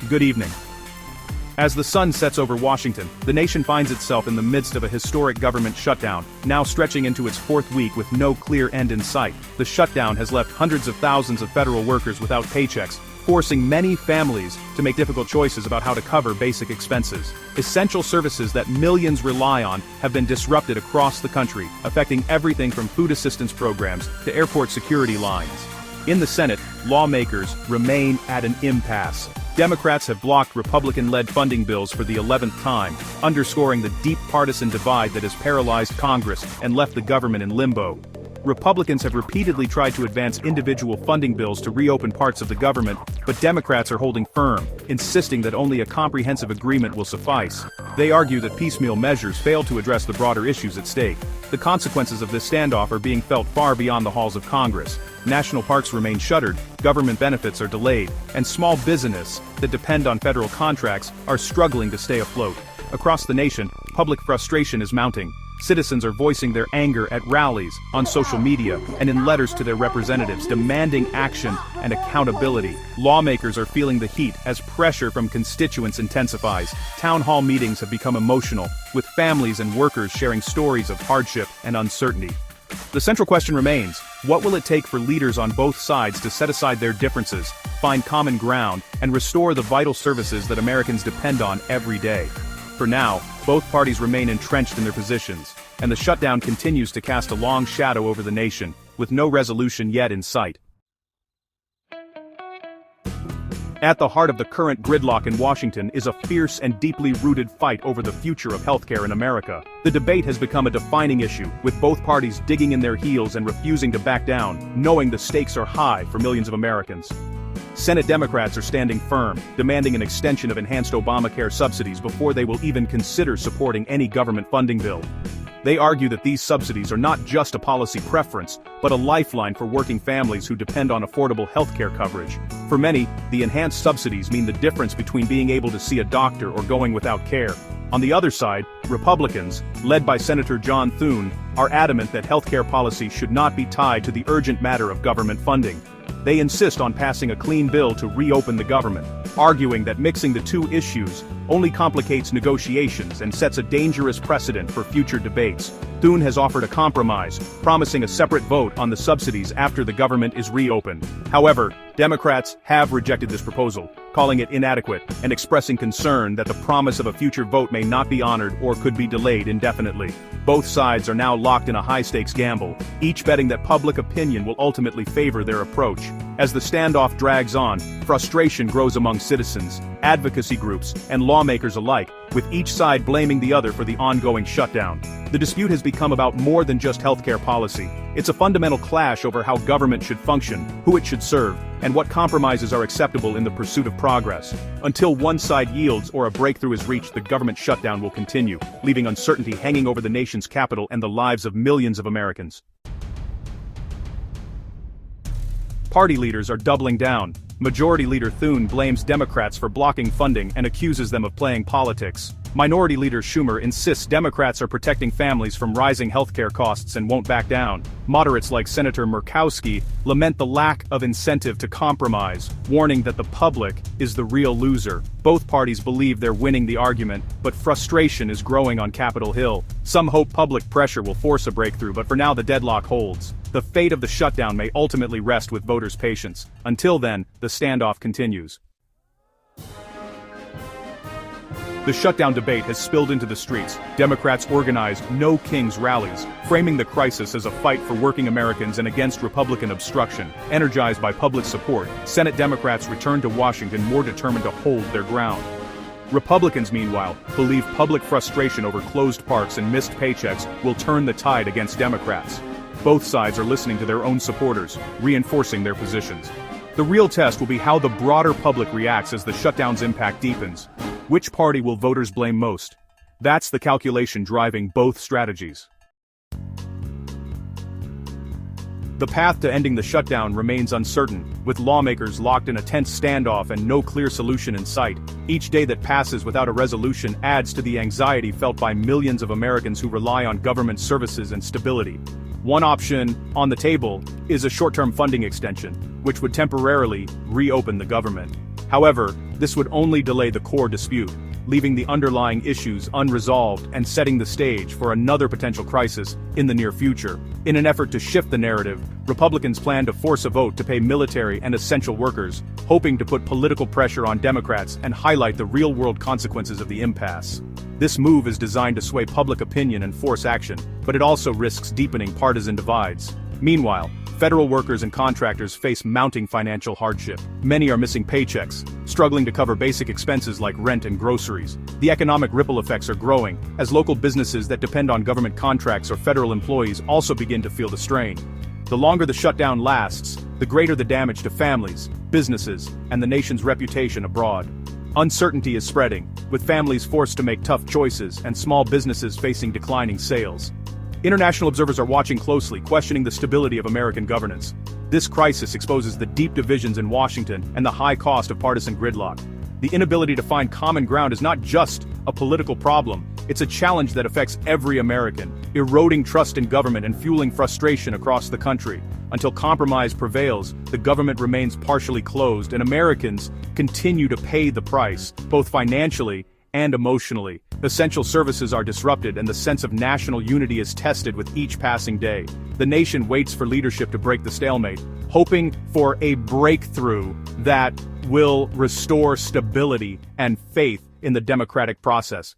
Good evening. As the sun sets over Washington, the nation finds itself in the midst of a historic government shutdown, now stretching into its fourth week with no clear end in sight. The shutdown has left hundreds of thousands of federal workers without paychecks, forcing many families to make difficult choices about how to cover basic expenses. Essential services that millions rely on have been disrupted across the country, affecting everything from food assistance programs to airport security lines. In the Senate, lawmakers remain at an impasse. Democrats have blocked Republican-led funding bills for the 11th time, underscoring the deep partisan divide that has paralyzed Congress and left the government in limbo. Republicans have repeatedly tried to advance individual funding bills to reopen parts of the government, but Democrats are holding firm, insisting that only a comprehensive agreement will suffice. They argue that piecemeal measures fail to address the broader issues at stake. The consequences of this standoff are being felt far beyond the halls of Congress. National parks remain shuttered, government benefits are delayed, and small business that depend on federal contracts are struggling to stay afloat. Across the nation, public frustration is mounting. Citizens are voicing their anger at rallies, on social media, and in letters to their representatives demanding action and accountability. Lawmakers are feeling the heat as pressure from constituents intensifies. Town hall meetings have become emotional, with families and workers sharing stories of hardship and uncertainty. The central question remains, what will it take for leaders on both sides to set aside their differences, find common ground, and restore the vital services that Americans depend on every day? For now, both parties remain entrenched in their positions, and the shutdown continues to cast a long shadow over the nation, with no resolution yet in sight. At the heart of the current gridlock in Washington is a fierce and deeply rooted fight over the future of healthcare in America. The debate has become a defining issue, with both parties digging in their heels and refusing to back down, knowing the stakes are high for millions of Americans. Senate Democrats are standing firm, demanding an extension of enhanced Obamacare subsidies before they will even consider supporting any government funding bill. They argue that these subsidies are not just a policy preference, but a lifeline for working families who depend on affordable healthcare coverage. For many, the enhanced subsidies mean the difference between being able to see a doctor or going without care. On the other side, Republicans, led by Senator John Thune, are adamant that healthcare policy should not be tied to the urgent matter of government funding. They insist on passing a clean bill to reopen the government, arguing that mixing the two issues only complicates negotiations and sets a dangerous precedent for future debates. Thune has offered a compromise, promising a separate vote on the subsidies after the government is reopened. However, Democrats have rejected this proposal, calling it inadequate and expressing concern that the promise of a future vote may not be honored or could be delayed indefinitely. Both sides are now locked in a high-stakes gamble, each betting that public opinion will ultimately favor their approach. As the standoff drags on, frustration grows among citizens, advocacy groups, and lawmakers alike, with each side blaming the other for the ongoing shutdown. The dispute has become about more than just healthcare policy. It's a fundamental clash over how government should function, who it should serve, and what compromises are acceptable in the pursuit of progress. Until one side yields or a breakthrough is reached, the government shutdown will continue, leaving uncertainty hanging over the nation's capital and the lives of millions of Americans. Party leaders are doubling down. Majority Leader Thune blames Democrats for blocking funding and accuses them of playing politics. Minority Leader Schumer insists Democrats are protecting families from rising healthcare costs and won't back down. Moderates like Senator Murkowski lament the lack of incentive to compromise, warning that the public is the real loser. Both parties believe they're winning the argument, but frustration is growing on Capitol Hill. Some hope public pressure will force a breakthrough, but for now the deadlock holds. The fate of the shutdown may ultimately rest with voters' patience. Until then, the standoff continues. The shutdown debate has spilled into the streets. Democrats organized No Kings rallies, framing the crisis as a fight for working Americans and against Republican obstruction. Energized by public support, Senate Democrats returned to Washington more determined to hold their ground. Republicans, meanwhile, believe public frustration over closed parks and missed paychecks will turn the tide against Democrats. Both sides are listening to their own supporters, reinforcing their positions. The real test will be how the broader public reacts as the shutdown's impact deepens. Which party will voters blame most? That's the calculation driving both strategies. The path to ending the shutdown remains uncertain, with lawmakers locked in a tense standoff and no clear solution in sight. Each day that passes without a resolution adds to the anxiety felt by millions of Americans who rely on government services and stability. One option on the table is a short-term funding extension, which would temporarily reopen the government. However, this would only delay the core dispute, leaving the underlying issues unresolved and setting the stage for another potential crisis in the near future. In an effort to shift the narrative, Republicans plan to force a vote to pay military and essential workers, hoping to put political pressure on Democrats and highlight the real-world consequences of the impasse. This move is designed to sway public opinion and force action, but it also risks deepening partisan divides. Meanwhile, federal workers and contractors face mounting financial hardship. Many are missing paychecks, struggling to cover basic expenses like rent and groceries. The economic ripple effects are growing, as local businesses that depend on government contracts or federal employees also begin to feel the strain. The longer the shutdown lasts, the greater the damage to families, businesses, and the nation's reputation abroad. Uncertainty is spreading, with families forced to make tough choices and small businesses facing declining sales. International observers are watching closely, questioning the stability of American governance. This crisis exposes the deep divisions in Washington and the high cost of partisan gridlock. The inability to find common ground is not just a political problem, it's a challenge that affects every American, eroding trust in government and fueling frustration across the country. Until compromise prevails, the government remains partially closed and Americans continue to pay the price, both financially and emotionally. Essential services are disrupted and the sense of national unity is tested with each passing day. The nation waits for leadership to break the stalemate, hoping for a breakthrough that will restore stability and faith in the democratic process.